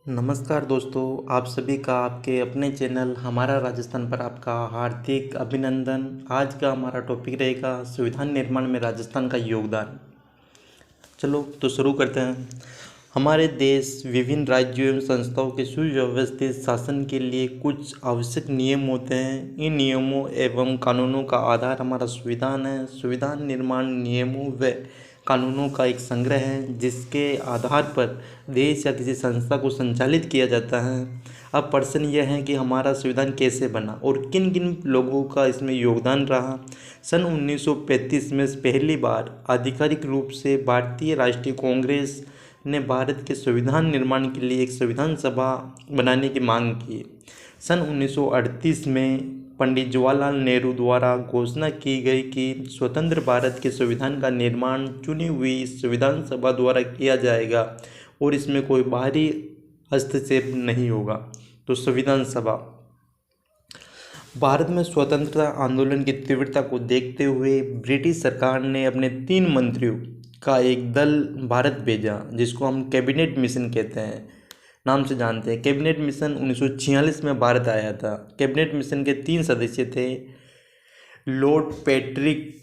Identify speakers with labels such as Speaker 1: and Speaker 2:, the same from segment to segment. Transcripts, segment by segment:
Speaker 1: नमस्कार दोस्तों, आप सभी का आपके अपने चैनल हमारा राजस्थान पर आपका हार्दिक अभिनंदन। आज का हमारा टॉपिक रहेगा संविधान निर्माण में राजस्थान का योगदान। चलो तो शुरू करते हैं। हमारे देश विभिन्न राज्यों एवं संस्थाओं के सुव्यवस्थित शासन के लिए कुछ आवश्यक नियम होते हैं। इन नियमों एवं कानूनों का आधार हमारा संविधान है। संविधान निर्माण नियमों व कानूनों का एक संग्रह है जिसके आधार पर देश या किसी संस्था को संचालित किया जाता है। अब प्रश्न यह है कि हमारा संविधान कैसे बना और किन किन लोगों का इसमें योगदान रहा। सन 1935 में पहली बार आधिकारिक रूप से भारतीय राष्ट्रीय कांग्रेस ने भारत के संविधान निर्माण के लिए एक संविधान सभा बनाने की मांग की। सन 1938 में पंडित जवाहरलाल नेहरू द्वारा घोषणा की गई कि स्वतंत्र भारत के संविधान का निर्माण चुनी हुई संविधान सभा द्वारा किया जाएगा और इसमें कोई बाहरी हस्तक्षेप नहीं होगा। तो संविधान सभा भारत में स्वतंत्रता आंदोलन की तीव्रता को देखते हुए ब्रिटिश सरकार ने अपने 3 मंत्रियों का एक दल भारत भेजा, जिसको हम कैबिनेट मिशन कहते हैं, नाम से जानते हैं। कैबिनेट मिशन 1946 में भारत आया था। कैबिनेट मिशन के 3 सदस्य थे। लॉर्ड पैट्रिक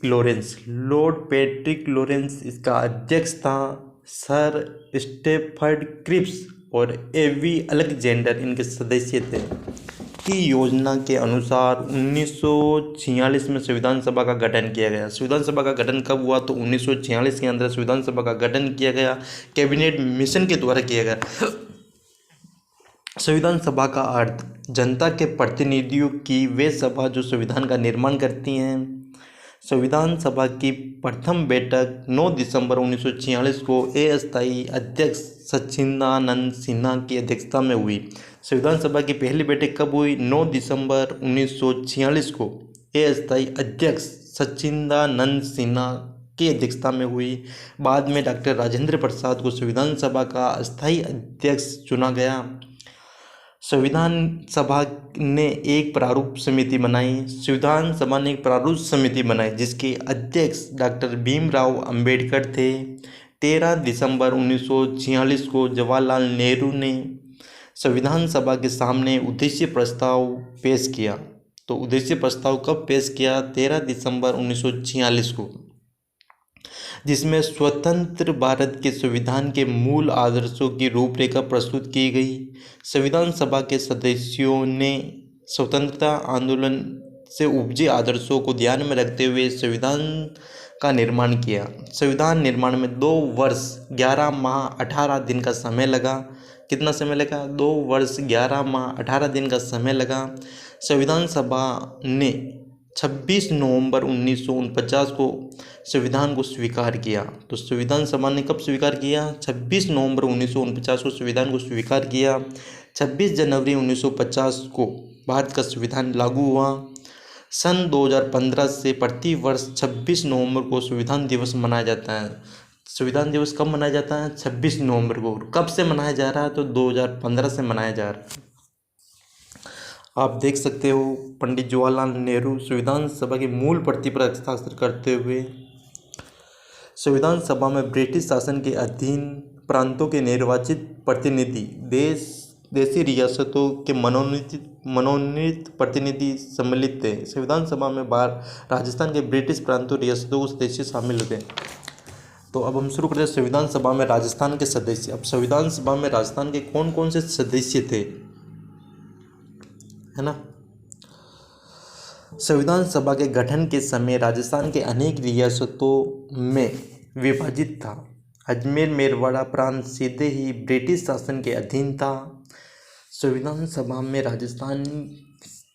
Speaker 1: लॉरेंस इसका अध्यक्ष था। सर स्टेफर्ड क्रिप्स और एवी अलेक्जेंडर इनके सदस्य थे। की योजना के अनुसार 1946 में संविधान सभा का गठन किया गया। संविधान सभा का गठन कब हुआ? तो 1946 के अंदर संविधान सभा का गठन किया गया, कैबिनेट मिशन के द्वारा किया गया। संविधान सभा का अर्थ जनता के प्रतिनिधियों की वे सभा जो संविधान का निर्माण करती हैं। संविधान सभा की प्रथम बैठक 9 दिसंबर 1946 को अस्थायी अध्यक्ष सच्चिदानंद सिन्हा की अध्यक्षता में हुई। संविधान सभा की पहली बैठक कब हुई? 9 दिसंबर 1946 को अस्थायी अध्यक्ष सच्चिदानंद सिन्हा की अध्यक्षता में हुई। बाद में डॉक्टर राजेंद्र प्रसाद को संविधान सभा का अस्थायी अध्यक्ष चुना गया। संविधान सभा ने एक प्रारूप समिति बनाई। संविधान सभा ने एक प्रारूप समिति बनाई जिसके अध्यक्ष डॉक्टर भीमराव अंबेडकर थे। 13 दिसंबर 1946 को जवाहरलाल नेहरू ने संविधान सभा के सामने उद्देश्य प्रस्ताव पेश किया। तो उद्देश्य प्रस्ताव कब पेश किया? 13 दिसंबर 1946 को, जिसमें स्वतंत्र भारत के संविधान के मूल आदर्शों की रूपरेखा प्रस्तुत की गई। संविधान सभा के सदस्यों ने स्वतंत्रता आंदोलन से उपजे आदर्शों को ध्यान में रखते हुए संविधान का निर्माण किया। संविधान निर्माण में 2 वर्ष 11 माह 18 दिन का समय लगा। कितना समय लगा? 2 वर्ष 11 माह 18 दिन का समय लगा। संविधान सभा ने 26 नवंबर 1949 को संविधान को स्वीकार किया। तो संविधान सभा ने कब स्वीकार किया? 26 नवंबर 1949 को संविधान को स्वीकार किया। 26 जनवरी 1950 को भारत का संविधान लागू हुआ। सन 2015 से प्रति वर्ष 26 नवंबर को संविधान दिवस मनाया जाता है। संविधान दिवस कब मनाया जाता है? 26 नवंबर को। कब से मनाया जा रहा है? तो 2015 से मनाया जा रहा है। आप देख सकते हो पंडित जवाहरलाल नेहरू संविधान सभा की मूल प्रति पर हस्ताक्षर करते हुए संविधान सभा में ब्रिटिश शासन के अधीन प्रांतों के निर्वाचित प्रतिनिधि, देशी रियासतों के मनोनीत प्रतिनिधि सम्मिलित थे। संविधान सभा में राजस्थान के ब्रिटिश प्रांतों रियासतों को सदस्य शामिल होते हैं। तो अब हम शुरू करते हैं संविधान सभा में राजस्थान के सदस्य। अब संविधान सभा में राजस्थान के कौन कौन से सदस्य थे, है ना। संविधान सभा के गठन के समय राजस्थान के अनेक रियासतों में विभाजित था। अजमेर मेरवाड़ा प्रांत सीधे ही ब्रिटिश शासन के अधीन था। संविधान सभा में राजस्थान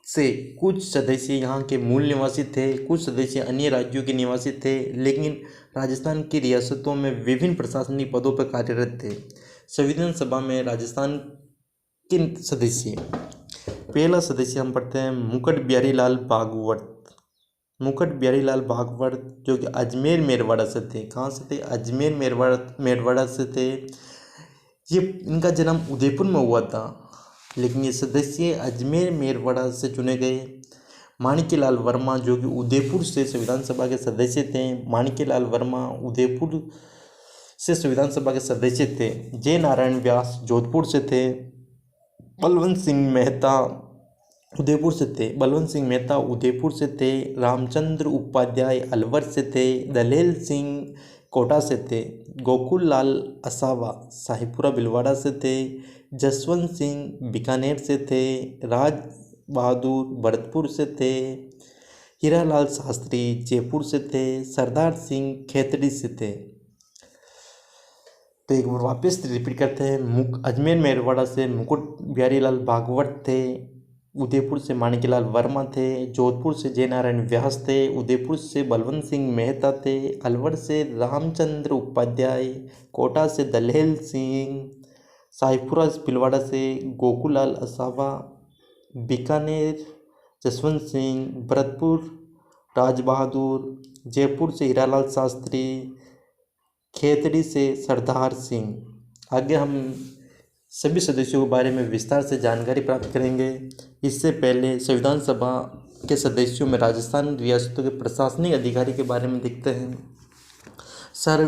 Speaker 1: से कुछ सदस्य यहाँ के मूल निवासी थे, कुछ सदस्य अन्य राज्यों के निवासी थे, लेकिन राजस्थान की रियासतों में विभिन्न प्रशासनिक पदों पर कार्यरत थे। संविधान सभा में राजस्थान के सदस्य, पहला सदस्य हम पढ़ते हैं मुकुट बिहारी लाल भागवत जो कि अजमेर मेरवाड़ा से थे। कहाँ से थे? अजमेर मेरवाड़ा से थे। ये इनका जन्म उदयपुर में हुआ था, लेकिन ये सदस्य अजमेर मेरवाड़ा से चुने गए। माणिक्यलाल वर्मा जो कि उदयपुर से संविधान सभा के सदस्य थे। माणिक्यलाल वर्मा उदयपुर से संविधान सभा के सदस्य थे। जय नारायण व्यास जोधपुर से थे। बलवंत सिंह मेहता उदयपुर से थे। बलवंत सिंह मेहता उदयपुर से थे। रामचंद्र उपाध्याय अलवर से थे। दलेल सिंह कोटा से थे। गोकुल लाल असावा शाहीपुरा भिलवाड़ा से थे। जसवंत सिंह बीकानेर से थे। राज बहादुर भरतपुर से थे। हीरालाल शास्त्री जयपुर से थे। सरदार सिंह खेतड़ी से थे। तो एक बार वापस रिपीट करते हैं। अजमेर मेरवाड़ा से मुकुट बिहारी लाल भागवत थे। उदयपुर से माणिक्यलाल वर्मा थे। जोधपुर से जय नारायण व्यास थे। उदयपुर से बलवंत सिंह मेहता थे। अलवर से रामचंद्र उपाध्याय। कोटा से दलेल सिंह। शाहीपुरा भिलवाड़ा से गोकुलाल असावा। बीकानेर जसवंत सिंह। भरतपुर राज बहादुर। जयपुर से हीरालाल शास्त्री। खेतड़ी से सरदार सिंह। आगे हम सभी सदस्यों के बारे में विस्तार से जानकारी प्राप्त करेंगे। इससे पहले संविधान सभा के सदस्यों में राजस्थान रियासतों के प्रशासनिक अधिकारी के बारे में देखते हैं। Sir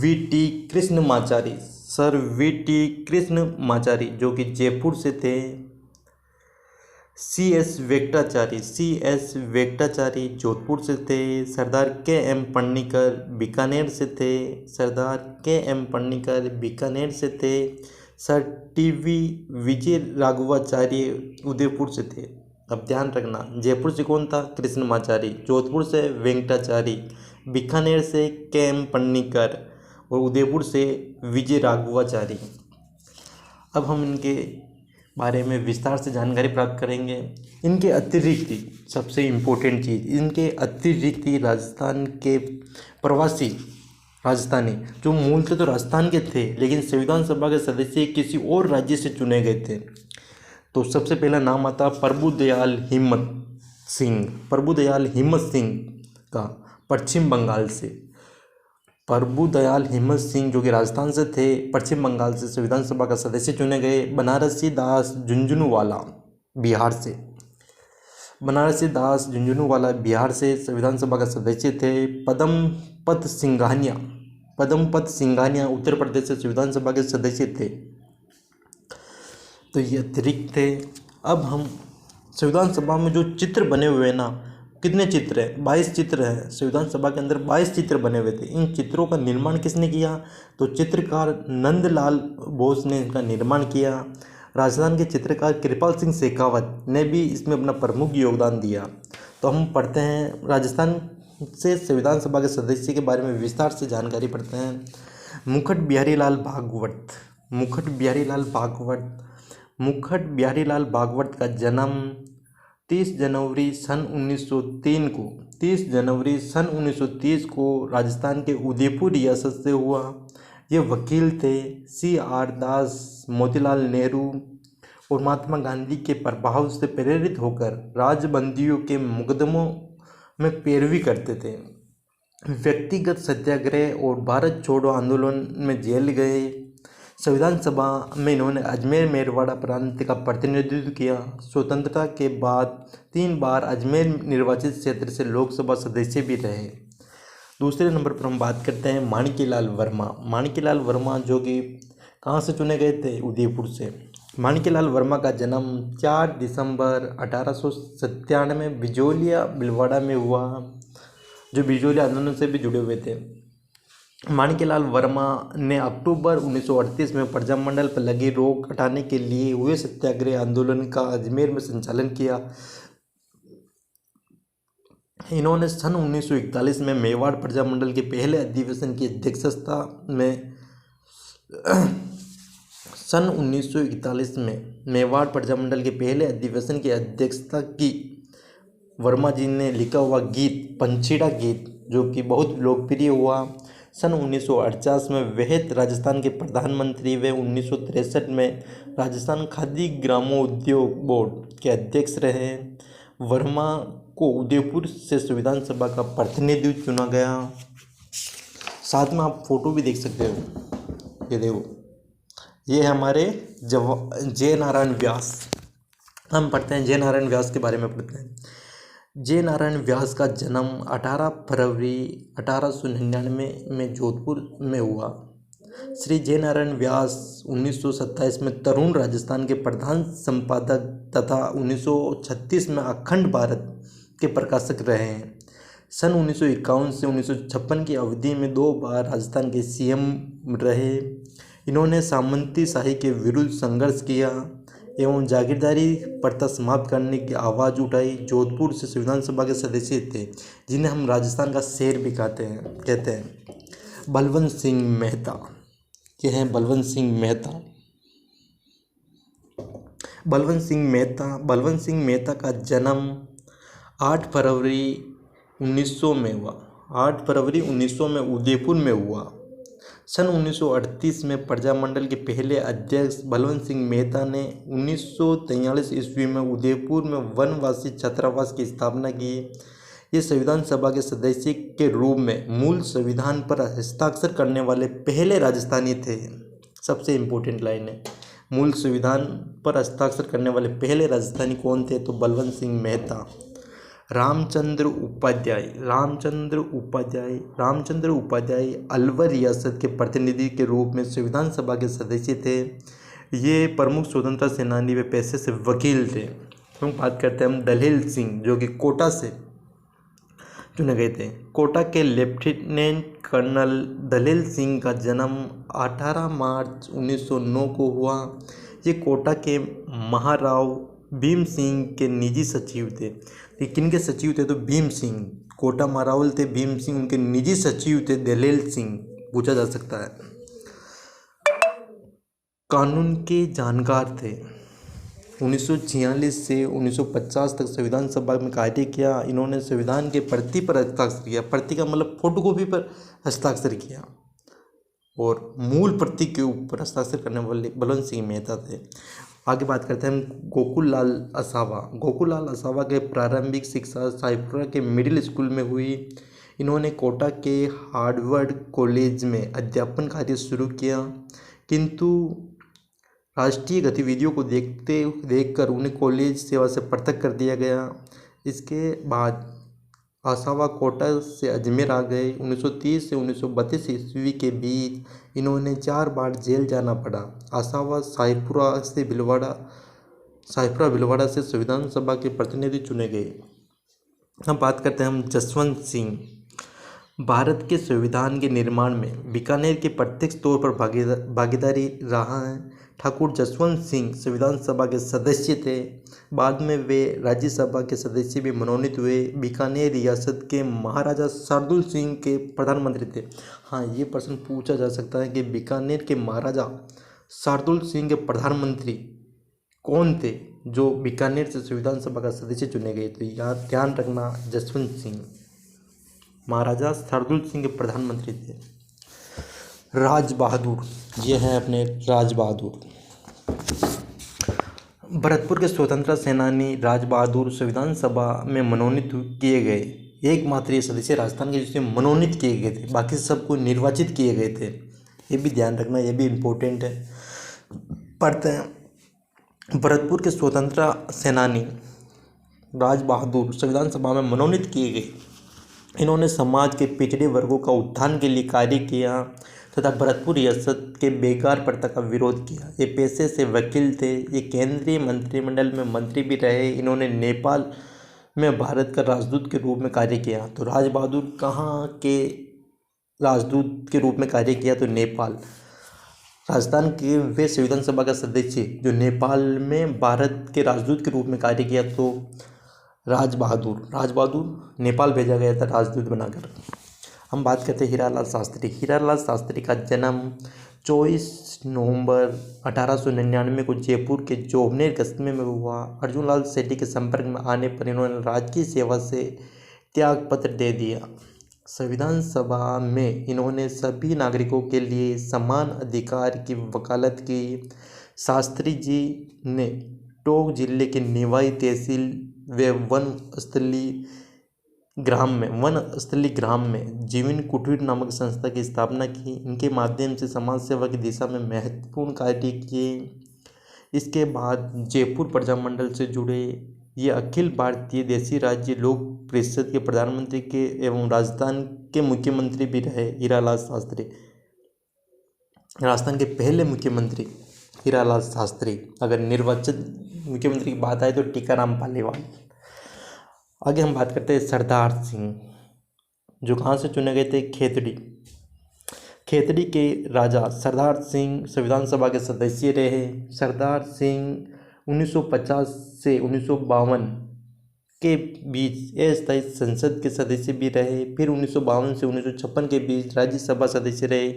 Speaker 1: VT. Krishnamachari. Sir VT. Krishnamachari जो कि जयपुर से थे। C.S. वेंकटाचारी जोधपुर से थे। सरदार K.M. पन्नीकर बीकानेर से थे। सरदार K.M. पन्नीकर बीकानेर से थे। Sir T.V. विजय राघवाचार्य उदयपुर से थे। अब ध्यान रखना, जयपुर से कौन था? कृष्णमाचारी। जोधपुर से वेंकटाचारी। बीकानेर से K.M. पन्नीकर और उदयपुर से विजय राघवाचारी। अब हम इनके बारे में विस्तार से जानकारी प्राप्त करेंगे। इनके अतिरिक्त सबसे इम्पोर्टेंट चीज़, इनके अतिरिक्त राजस्थान के प्रवासी राजस्थानी जो मूलतः तो राजस्थान के थे लेकिन संविधान सभा के सदस्य किसी और राज्य से चुने गए थे। तो सबसे पहला नाम आता प्रभुदयाल हिम्मत सिंह। प्रभुदयाल हिम्मत सिंह का पश्चिम बंगाल से। प्रभुदयाल हिम्मत सिंह जो कि राजस्थान से थे, पश्चिम बंगाल से संविधान सभा का सदस्य चुने गए। बनारसी दास झुंझुनवाला बिहार से। बनारसी दास झुंझुनवाला बिहार से संविधान सभा का सदस्य थे। पदमपत सिंघानिया उत्तर प्रदेश से संविधान सभा के सदस्य थे। तो ये अतिरिक्त थे। अब हम संविधान सभा में जो चित्र बने हुए हैं ना, कितने चित्र हैं? 22 चित्र हैं। संविधान सभा के अंदर 22 चित्र बने हुए थे। इन चित्रों का निर्माण किसने किया? तो चित्रकार नंदलाल बोस ने इनका निर्माण किया। राजस्थान के चित्रकार कृपाल सिंह शेखावत ने भी इसमें अपना प्रमुख योगदान दिया। तो हम पढ़ते हैं राजस्थान से संविधान सभा के सदस्य के बारे में विस्तार से जानकारी पढ़ते हैं। मुकुट बिहारी लाल भागवत। मुकुट बिहारी लाल भागवत का जन्म 30 जनवरी सन 1930 को राजस्थान के उदयपुर रियासत से हुआ। ये वकील थे। C.R. दास, मोतीलाल नेहरू और महात्मा गांधी के प्रभाव से प्रेरित होकर राजबंदियों के मुकदमों में पैरवी करते थे। व्यक्तिगत सत्याग्रह और भारत छोड़ो आंदोलन में जेल गए। संविधान सभा में इन्होंने अजमेर मेरवाड़ा प्रांत का प्रतिनिधित्व किया। स्वतंत्रता के बाद 3 बार अजमेर निर्वाचित क्षेत्र से लोकसभा सदस्य भी रहे। दूसरे नंबर पर हम बात करते हैं माणिक्यलाल वर्मा। माणिक्यलाल वर्मा जो कि कहाँ से चुने गए थे? उदयपुर से। माणिक्यलाल वर्मा का जन्म 4 दिसंबर 1897 बिजोलिया भिलवाड़ा में हुआ, जो बिजोलिया आंदोलन से भी जुड़े हुए थे। माणिक्यलाल वर्मा ने अक्टूबर 1938 में प्रजामंडल पर लगी रोक हटाने के लिए हुए सत्याग्रह आंदोलन का अजमेर में संचालन किया। इन्होंने सन 1941 में मेवाड़ प्रजामंडल के पहले अधिवेशन की अध्यक्षता में सन 1941 में मेवाड़ प्रजामंडल के पहले अधिवेशन की अध्यक्षता की। वर्मा जी ने लिखा हुआ गीत पंछीड़ा गीत जो कि बहुत लोकप्रिय हुआ। सन 1948 में वह राजस्थान के प्रधानमंत्री व 1963 में राजस्थान खादी ग्रामोद्योग बोर्ड के अध्यक्ष रहे। वर्मा को उदयपुर से संविधान सभा का प्रतिनिधि चुना गया। साथ में आप फोटो भी देख सकते हो, ये देखो, ये हमारे जय नारायण व्यास। हम पढ़ते हैं जय नारायण व्यास के बारे में पढ़ते हैं। जय नारायण व्यास का जन्म 18 फरवरी 1899 में जोधपुर में हुआ। श्री जयनारायण व्यास 1927 में तरुण राजस्थान के प्रधान संपादक तथा 1936 में अखंड भारत के प्रकाशक रहे हैं। सन 1951 से 1956 की अवधि में 2 बार राजस्थान के सीएम रहे। इन्होंने सामंती शाही के विरुद्ध संघर्ष किया एवं जागीरदारी प्रथा समाप्त करने की आवाज़ उठाई। जोधपुर से संविधान सभा के सदस्य थे, जिन्हें हम राजस्थान का शेर भी कहते हैं। बलवंत सिंह मेहता, ये हैं बलवंत सिंह मेहता। बलवंत सिंह मेहता का जन्म 8 फरवरी 1900 में हुआ। 8 फरवरी 1900 में उदयपुर में हुआ। सन 1938 में प्रजामंडल के पहले अध्यक्ष बलवंत सिंह मेहता ने 1943 ईस्वी में उदयपुर में वनवासी छात्रावास की स्थापना की। ये संविधान सभा के सदस्य के रूप में मूल संविधान पर हस्ताक्षर करने वाले पहले राजस्थानी थे। सबसे इम्पोर्टेंट लाइन है, मूल संविधान पर हस्ताक्षर करने वाले पहले राजस्थानी कौन थे? तो बलवंत सिंह मेहता। रामचंद्र उपाध्याय अलवर रियासत के प्रतिनिधि के रूप में संविधान सभा के सदस्य थे। ये प्रमुख स्वतंत्रता सेनानी व पेशे से वकील थे। हम बात करते हैं दलेल सिंह, जो कि कोटा से चुने गए थे। कोटा के लेफ्टिनेंट कर्नल दलेल सिंह का जन्म 18 मार्च 1909 को हुआ। ये कोटा के महाराव भीम सिंह के निजी सचिव थे। किन के सचिव थे? तो भीम सिंह। कोटा महारावल थे भीम सिंह, उनके निजी सचिव थे दलेल सिंह। पूछा जा सकता है। कानून के जानकार थे। 1946 से 1950 तक संविधान सभा में कार्य किया। इन्होंने संविधान के प्रति पर हस्ताक्षर किया। प्रति का मतलब फोटोकॉपी पर हस्ताक्षर किया और मूल प्रति के ऊपर हस्ताक्षर करने वाले बलवंत सिंह मेहता थे। आगे बात करते हैं हम गोकुल लाल असावा के प्रारंभिक शिक्षा साईपुरा के मिडिल स्कूल में हुई। इन्होंने कोटा के हार्वर्ड कॉलेज में अध्यापन कार्य शुरू किया, किंतु राष्ट्रीय गतिविधियों को देखकर उन्हें कॉलेज सेवा से पृथक कर दिया गया। इसके बाद आसावा कोटा से अजमेर आ गए। 1930 से 1932 ईस्वी के बीच इन्होंने 4 बार जेल जाना पड़ा। आसावा साईपुरा भिलवाड़ा से संविधान सभा के प्रतिनिधि चुने गए। हम बात करते हैं हम जसवंत सिंह। भारत के संविधान के निर्माण में बीकानेर के प्रत्यक्ष तौर पर भागीदारी रहा है। ठाकुर जसवंत सिंह संविधान सभा के सदस्य थे। बाद में वे राज्यसभा के सदस्य भी मनोनीत हुए। बीकानेर रियासत के महाराजा शार्दुल सिंह के प्रधानमंत्री थे। हाँ, ये प्रश्न पूछा जा सकता है कि बीकानेर के महाराजा शार्दुल सिंह के प्रधानमंत्री कौन थे जो बीकानेर से संविधान सभा का सदस्य चुने गए? तो यहाँ ध्यान रखना, जसवंत सिंह महाराजा शार्दुल सिंह के प्रधानमंत्री थे। राज बहादुर, ये हैं अपने राज बहादुर। भरतपुर के स्वतंत्रता सेनानी राज बहादुर संविधान सभा में मनोनीत किए गए एकमात्र ये सदस्य राजस्थान के जिसमें मनोनीत किए गए थे। बाकी सबको निर्वाचित किए गए थे। ये भी ध्यान रखना, ये भी इम्पोर्टेंट है। पढ़ते हैं। भरतपुर के स्वतंत्रता सेनानी राज बहादुर संविधान सभा में मनोनीत किए गए। इन्होंने समाज के पिछड़े वर्गों का उत्थान के लिए कार्य किया तथा भरतपुर रियासत के बेकार प्रथा का विरोध किया। ये पेशे से वकील थे। ये केंद्रीय मंत्रिमंडल में मंत्री भी रहे। इन्होंने नेपाल में भारत का राजदूत के रूप में कार्य किया। तो राज बहादुर कहाँ के राजदूत के रूप में कार्य किया? तो नेपाल। राजस्थान के वे संविधान सभा का सदस्य जो नेपाल में भारत के राजदूत के रूप में कार्य किया। तो राज बहादुर नेपाल भेजा गया था राजदूत बनाकर। हम बात करते हैं हीरालाल शास्त्री का जन्म 24 नवंबर 1899 को जयपुर के जोबनेर कस्बे में हुआ। अर्जुन लाल सेठी के संपर्क में आने पर इन्होंने राजकीय सेवा से त्यागपत्र दे दिया। संविधान सभा में इन्होंने सभी नागरिकों के लिए समान अधिकार की वकालत की। शास्त्री जी ने टोंक जिले के निवाई तहसील व वनस्थली ग्राम में जीवन कुटीर नामक संस्था की स्थापना की। इनके माध्यम से समाज सेवा की दिशा में महत्वपूर्ण कार्य किए। इसके बाद जयपुर प्रजामंडल से जुड़े। ये अखिल भारतीय देशी राज्य लोक परिषद के प्रधानमंत्री के एवं राजस्थान के मुख्यमंत्री भी रहे हीरालाल शास्त्री। राजस्थान के पहले मुख्यमंत्री हीरालाल शास्त्री। अगर निर्वाचित मुख्यमंत्री की बात आए तो टीकाराम पालीवाल। आगे हम बात करते हैं सरदार सिंह, जो कहाँ से चुने गए थे? खेतड़ी। खेतड़ी के राजा सरदार सिंह संविधान सभा के सदस्य रहे। सरदार सिंह 1950 से 1952 के बीच अस्थायी संसद के सदस्य भी रहे। फिर 1952 से 1956 के बीच राज्यसभा सदस्य रहे।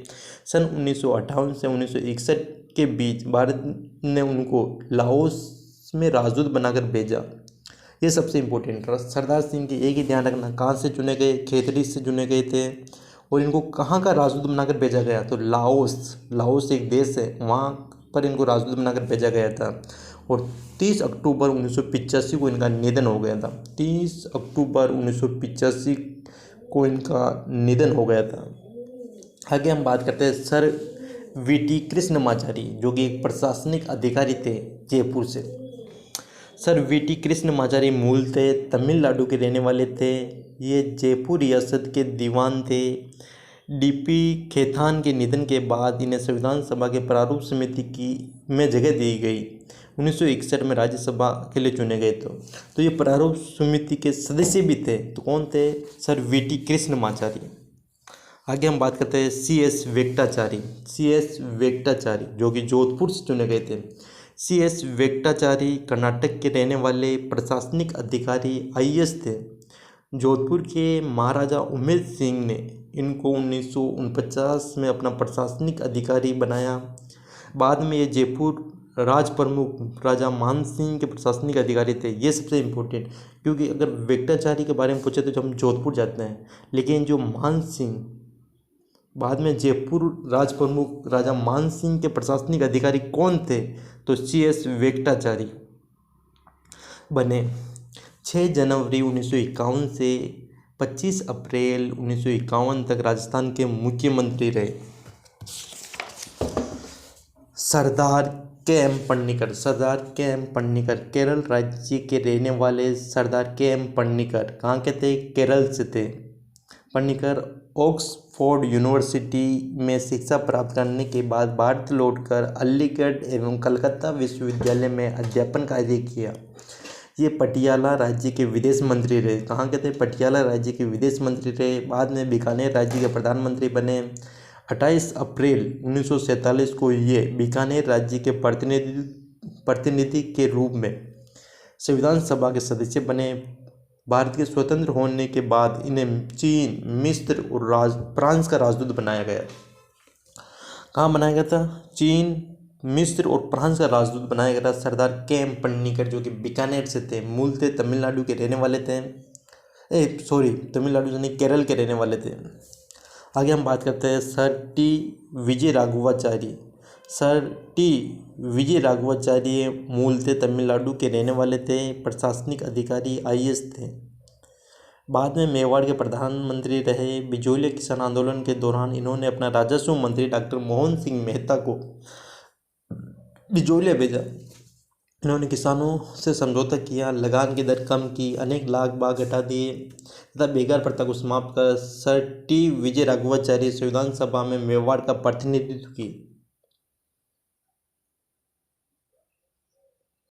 Speaker 1: सन 1958 से 1961 के बीच भारत ने उनको लाओस में राजदूत बनाकर भेजा। ये सबसे इम्पोर्टेंट रहा। सरदार सिंह की एक ही ध्यान रखना, कहाँ से चुने गए? खेतड़ी से चुने गए थे। और इनको कहाँ का राजदूत बनाकर भेजा गया? तो लाओस एक देश है, वहाँ पर इनको राजदूत बनाकर भेजा गया था। और 30 अक्टूबर 1985 को इनका निधन हो गया था। 30 अक्टूबर 1985 को इनका निधन हो गया था। आगे हम बात करते हैं सर वीटी कृष्णमाचारी, जो कि एक प्रशासनिक अधिकारी थे जयपुर से। सर वीटी कृष्णमाचारी मूल थे तमिलनाडु के रहने वाले थे। ये जयपुर रियासत के दीवान थे। डीपी खेतान के निधन के बाद इन्हें संविधान सभा के प्रारूप समिति में जगह दी गई। 1961 में राज्यसभा के लिए चुने गए। तो ये प्रारूप समिति के सदस्य भी थे। तो कौन थे? Sir VT Krishnamachari. आगे हम बात करते हैं CS वेंकटाचारी। CS वेंकटाचारी जो कि जोधपुर से चुने गए थे। CS वेंकटाचारी कर्नाटक के रहने वाले प्रशासनिक अधिकारी IAS थे। जोधपुर के महाराजा उमेद सिंह ने इनको 1949 में अपना प्रशासनिक अधिकारी बनाया। बाद में ये जयपुर राज प्रमुख राजा मान सिंह के प्रशासनिक अधिकारी थे। ये सबसे इम्पोर्टेंट, क्योंकि अगर वेंकटाचारी के बारे में पूछे तो हम जोधपुर जाते हैं, लेकिन जो मान सिंह बाद में जयपुर राज प्रमुख राजा मान सिंह के प्रशासनिक अधिकारी कौन थे? तो CS वेंकटाचारी बने। 6 जनवरी 1951 से 25 अप्रैल 1951 तक राजस्थान के मुख्यमंत्री रहे। सरदार KM पन्नीकर। सरदार KM पन्नीकर केरल राज्य के रहने वाले सरदार KM पन्नीकर कहाँ के थे? केरल से थे। पन्नीकर ऑक्सफोर्ड यूनिवर्सिटी में शिक्षा प्राप्त करने के बाद भारत लौटकर अलीगढ़ एवं कलकत्ता विश्वविद्यालय में अध्यापन कार्य किया। ये पटियाला राज्य के विदेश मंत्री रहे। कहाँ के थे? पटियाला राज्य के विदेश मंत्री रहे। बाद में बीकानेर राज्य के प्रधानमंत्री बने। 28 अप्रैल 1947 को ये बीकानेर राज्य के प्रतिनिधि के रूप में संविधान सभा के सदस्य बने। भारत के स्वतंत्र होने के बाद इन्हें चीन, मिस्र और फ्रांस का राजदूत बनाया गया। कहाँ बनाया गया था? चीन, मिस्र और फ्रांस का राजदूत बनाया गया था। सरदार KM पन्नीकर जो कि बीकानेर से थे, मूल थे तमिलनाडु के रहने वाले थे। तमिलनाडु से नहीं, केरल के रहने वाले थे। आगे हम बात करते हैं सर T विजय राघवाचारी। सर T विजय राघवाचार्य मूल थे तमिलनाडु के रहने वाले थे, प्रशासनिक अधिकारी IAS थे। बाद में मेवाड़ के प्रधानमंत्री रहे। बिजोलिया किसान आंदोलन के दौरान इन्होंने अपना राजस्व मंत्री डॉक्टर मोहन सिंह मेहता को बिजोलिया भेजा। इन्होंने किसानों से समझौता किया, लगान की दर कम की, अनेक लाख बाग हटा दिए तथा बेकार प्रथा को समाप्त कर सर T विजय राघवाचार्य संविधान सभा में मेवाड़ का प्रतिनिधित्व की।